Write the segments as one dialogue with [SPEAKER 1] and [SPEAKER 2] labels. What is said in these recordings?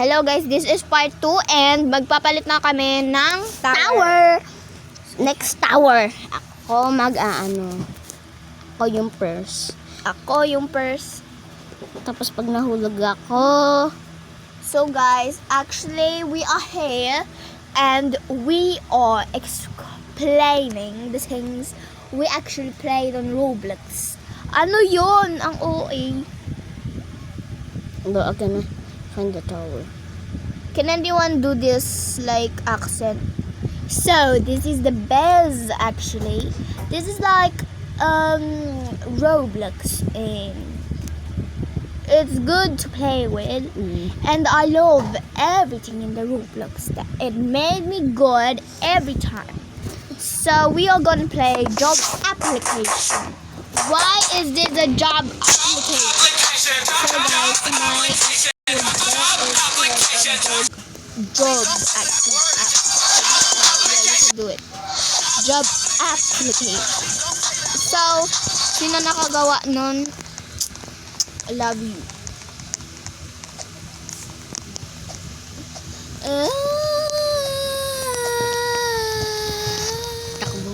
[SPEAKER 1] Hello guys, this is part 2 and magpapalit na kami ng tower.
[SPEAKER 2] Next tower. Ako Ako yung purse.
[SPEAKER 1] Ako yung purse.
[SPEAKER 2] Tapos pag nahulog ako.
[SPEAKER 1] So guys, actually we are here and we are explaining the things we actually played on Roblox. Ano yon ang OA?
[SPEAKER 2] Go again. Find the tower.
[SPEAKER 1] Can anyone do this like accent? So this is the bells actually. This is like Roblox and it's good to play with and I love everything in the Roblox. It made me good every time. So we are gonna play job application. Why is this a job application? So guys, job application. Do it. Job application. So, sino nakagawa nun? I love you.
[SPEAKER 2] Takbo.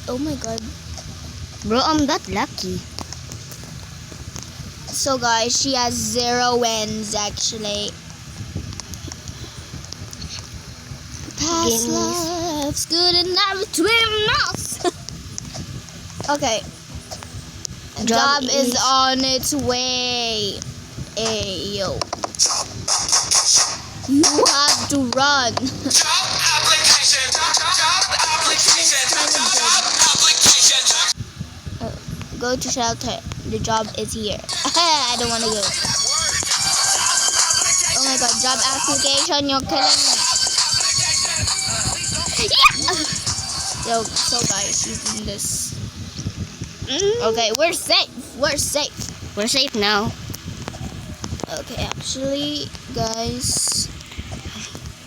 [SPEAKER 1] Oh my god.
[SPEAKER 2] Bro, I'm that lucky.
[SPEAKER 1] So guys, she has 0 wins actually. Past love's good enough between us. Okay. Job is on its way. Hey, yo. You have to run.
[SPEAKER 3] Job application.
[SPEAKER 1] Go to shelter. The job is here. I don't want to go. Oh my god, job application, you're killing me. Yeah! Yo, so guys, using this. Okay, we're safe. We're safe.
[SPEAKER 2] We're safe now.
[SPEAKER 1] Okay, actually, guys,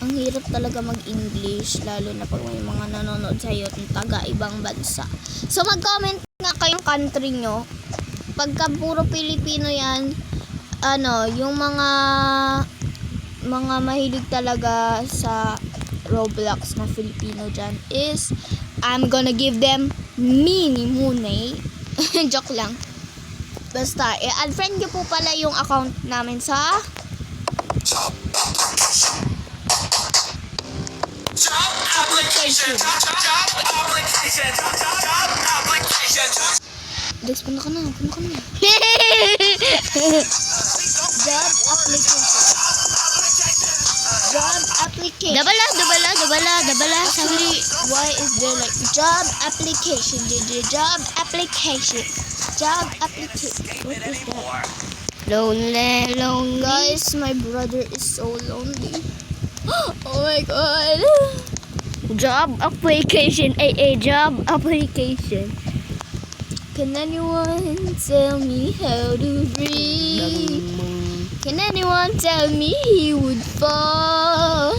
[SPEAKER 1] ang hirap talaga mag-English, lalo na pag may mga nanonood sa'yo ng taga-ibang bansa. So, mag-comment nga kayong country nyo. Pagka puro Pilipino yan, yung mga mahilig talaga sa Roblox na Filipino dyan is, I'm gonna give them mini money. Joke lang. Basta, unfriend nyo po pala yung account namin sa
[SPEAKER 3] Job application.
[SPEAKER 1] Dex, punta ka na. Job application. Job application.
[SPEAKER 2] Dabala.
[SPEAKER 1] Actually, why is there like job application? Job application. Job application. What is that?
[SPEAKER 2] Lonely.
[SPEAKER 1] Guys, my brother is so lonely. Oh my god.
[SPEAKER 2] Job application. Job application.
[SPEAKER 1] Can anyone tell me how to breathe? Can anyone tell me he would fall?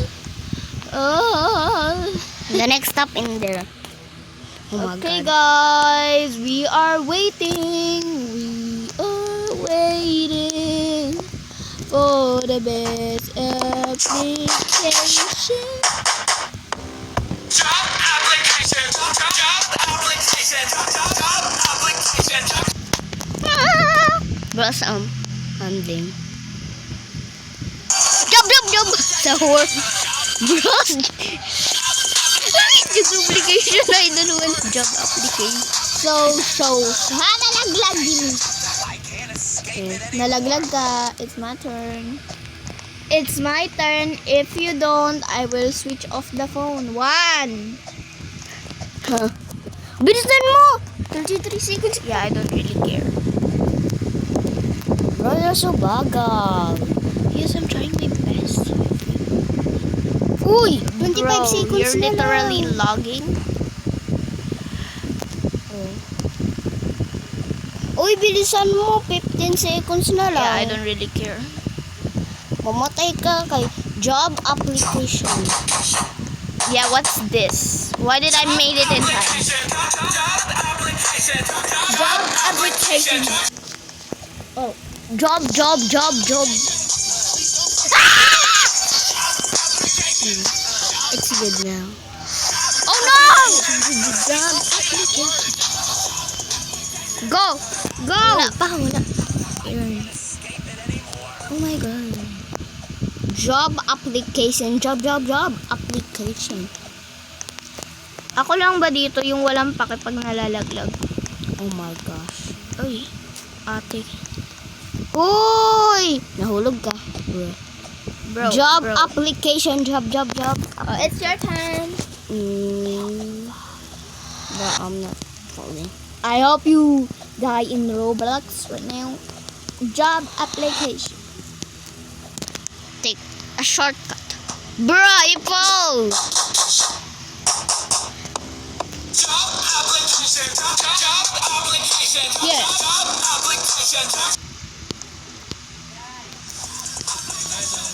[SPEAKER 1] Oh.
[SPEAKER 2] The next stop in there. Oh my
[SPEAKER 1] Okay,
[SPEAKER 2] god.
[SPEAKER 1] guys, we are waiting. We are waiting for the best application.
[SPEAKER 3] Job application.
[SPEAKER 2] Bro, handling. Job! Sa horse. Bro, yung duplication na idaluan. Job application.
[SPEAKER 1] So, nalaglag din. Nalaglag ka. It's my turn. It's my turn. If you don't, I will switch off the phone. 1.
[SPEAKER 2] Bilisan mo!
[SPEAKER 1] 33 seconds. Yeah, I don't really care.
[SPEAKER 2] Bro, you're so bagal.
[SPEAKER 1] Yes, I'm trying my best.
[SPEAKER 2] Uy!
[SPEAKER 1] 25
[SPEAKER 2] Bro,
[SPEAKER 1] seconds
[SPEAKER 2] you're
[SPEAKER 1] na
[SPEAKER 2] literally
[SPEAKER 1] lang.
[SPEAKER 2] logging.
[SPEAKER 1] Uy, bilisan mo. 15 seconds na lang.
[SPEAKER 2] Yeah, I don't really care.
[SPEAKER 1] Mamatay ka kay job application.
[SPEAKER 2] Yeah, what's this? Why did I made it in time?
[SPEAKER 3] Job application.
[SPEAKER 1] Job application. Oh.
[SPEAKER 2] Job. It's good now. Oh no!
[SPEAKER 1] Job application.
[SPEAKER 2] Go!
[SPEAKER 1] Wala pa, wala. Errands. Oh my God.
[SPEAKER 2] Job application. Job application. Ako lang ba dito yung walang pake pag nalalaglag?
[SPEAKER 1] Oh my gosh.
[SPEAKER 2] Uy, ate. Uy! Nahulog ka. Bro, job
[SPEAKER 1] bro.
[SPEAKER 2] application. Job.
[SPEAKER 1] Oh, it's your turn.
[SPEAKER 2] But I'm not falling.
[SPEAKER 1] I hope you die in Roblox right now. Job application.
[SPEAKER 2] Take a shortcut. Bruh, you fall!
[SPEAKER 3] Job application. Job application.
[SPEAKER 1] Yeah.
[SPEAKER 3] Job application.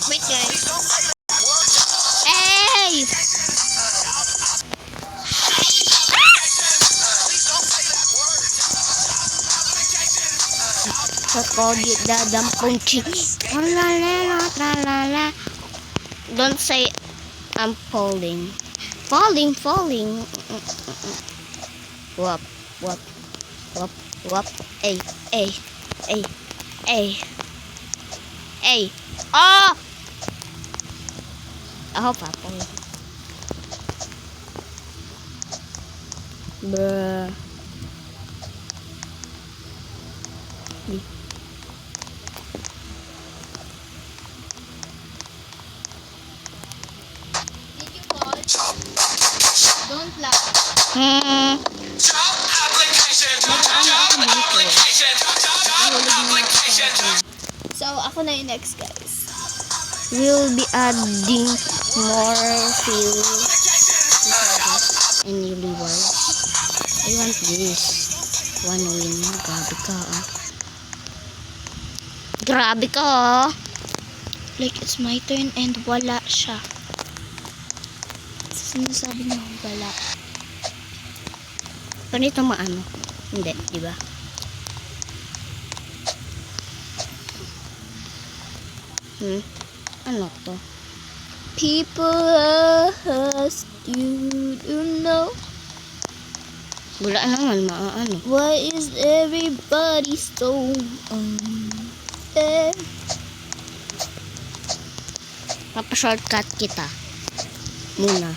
[SPEAKER 2] Wait, guys. Hey! Krokodil dadampong cheese. Tralala. Don't say I'm falling. Falling. Wap. Ay. Ah! Ako pa po. Bruh.
[SPEAKER 1] Did you fall? Don't laugh.
[SPEAKER 3] Job application. Job application. Job application.
[SPEAKER 1] So, ako na yung next, guys.
[SPEAKER 2] We'll be adding more fuel and new rewards. I want this. One win. Grabe ka ah.
[SPEAKER 1] Like, it's my turn and wala siya. Sinasabi mo, wala.
[SPEAKER 2] Ganito maano? Hindi, di ba? Ano to?
[SPEAKER 1] People ask you to know
[SPEAKER 2] Wala naman maaano.
[SPEAKER 1] why is everybody so unfair?
[SPEAKER 2] Papa-shortcut kita. Muna.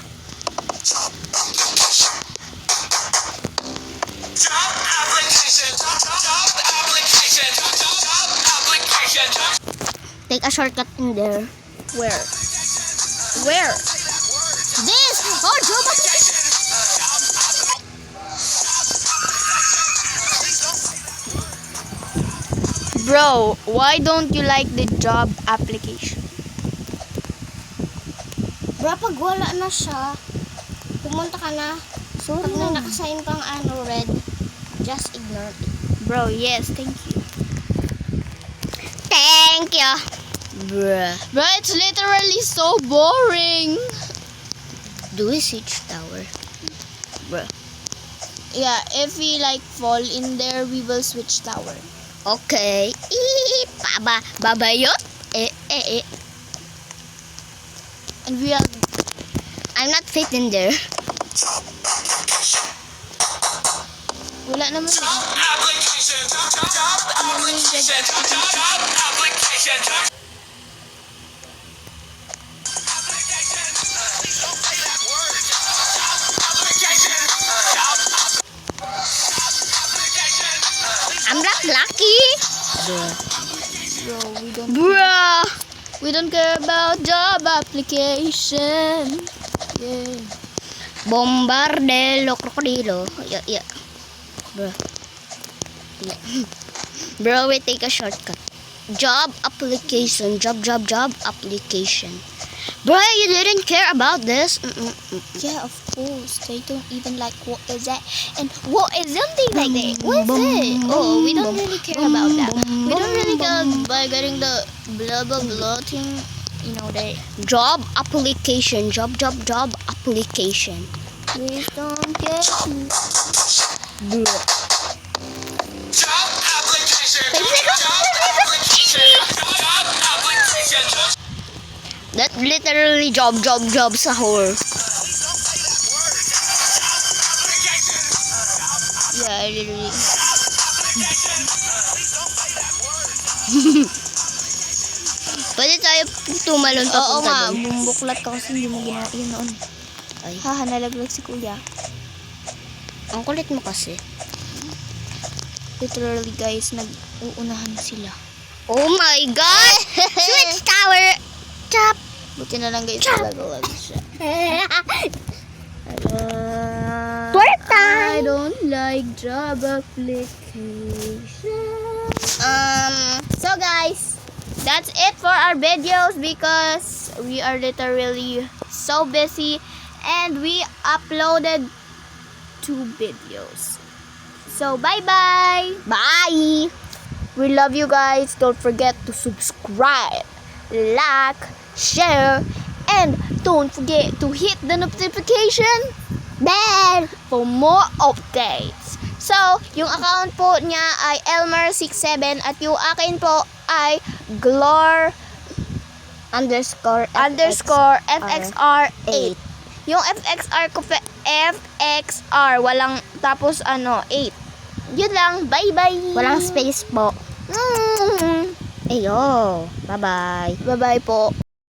[SPEAKER 3] Job application. Job application. Job application.
[SPEAKER 2] Take a shortcut in there.
[SPEAKER 1] Where?
[SPEAKER 2] This! Oh, job application!
[SPEAKER 1] Bro, why don't you like the job application?
[SPEAKER 2] Bro, pag wala na siya, pumunta ka na.
[SPEAKER 1] Sorry
[SPEAKER 2] Pag may
[SPEAKER 1] na.
[SPEAKER 2] nakasign pang red, just ignore it.
[SPEAKER 1] Bro, yes, thank you.
[SPEAKER 2] Thank you. Bruh.
[SPEAKER 1] Bro, it's literally so boring.
[SPEAKER 2] Do we switch tower? Bruh.
[SPEAKER 1] Yeah, if we like fall in there, we will switch tower.
[SPEAKER 2] Okay. Babayot?
[SPEAKER 1] And we are
[SPEAKER 2] I'm not fit in there.
[SPEAKER 1] wala naman.
[SPEAKER 3] Job application. Job application. Job application.
[SPEAKER 2] I'm not lucky.
[SPEAKER 1] Bro,
[SPEAKER 2] Bruh.
[SPEAKER 1] we don't care about job application. Yeah.
[SPEAKER 2] Bombardelo crocodilo. Yeah. Bruh. Yeah. Bro, we take a shortcut. Job application. Job application. Bro, you didn't care about this.
[SPEAKER 1] Yeah, of course. They don't even like what is that and what is something like that. What is it? Oh, we don't really care about that. We don't really care by getting the blah blah blah thing. You know that.
[SPEAKER 2] Job application. Job application.
[SPEAKER 1] Please don't get me.
[SPEAKER 3] Job application.
[SPEAKER 2] Wait,
[SPEAKER 3] Job
[SPEAKER 2] That literally job sa whore. Yeah, literally. Pwede tayo tumalon
[SPEAKER 1] Oo
[SPEAKER 2] papunta
[SPEAKER 1] nga,
[SPEAKER 2] doon.
[SPEAKER 1] bumbuklat ka kasi hindi mo ginawa yun noon.
[SPEAKER 2] Ay,
[SPEAKER 1] Haha, nalaglag si kuya.
[SPEAKER 2] ang kulit mo kasi.
[SPEAKER 1] Literally guys, nag-uunahan sila.
[SPEAKER 2] Oh my God! Switch tower! Chop!
[SPEAKER 1] Buti na lang guys, nalaglag siya.
[SPEAKER 2] Twerk
[SPEAKER 1] I
[SPEAKER 2] time!
[SPEAKER 1] don't like job application. So guys, that's it for our videos because we are literally so busy and we uploaded 2 videos. So bye-bye!
[SPEAKER 2] Bye!
[SPEAKER 1] We love you guys. Don't forget to subscribe, like, share, and don't forget to hit the notification bell for more updates. So, yung account po niya ay Elmer67 at yung akin po ay Glor
[SPEAKER 2] Underscore
[SPEAKER 1] FXR8. Yung FXR ko FXR walang tapos 8. Yun lang. Bye-bye.
[SPEAKER 2] Walang space po.
[SPEAKER 1] Mm.
[SPEAKER 2] Ayo. Bye-bye.
[SPEAKER 1] Bye-bye po.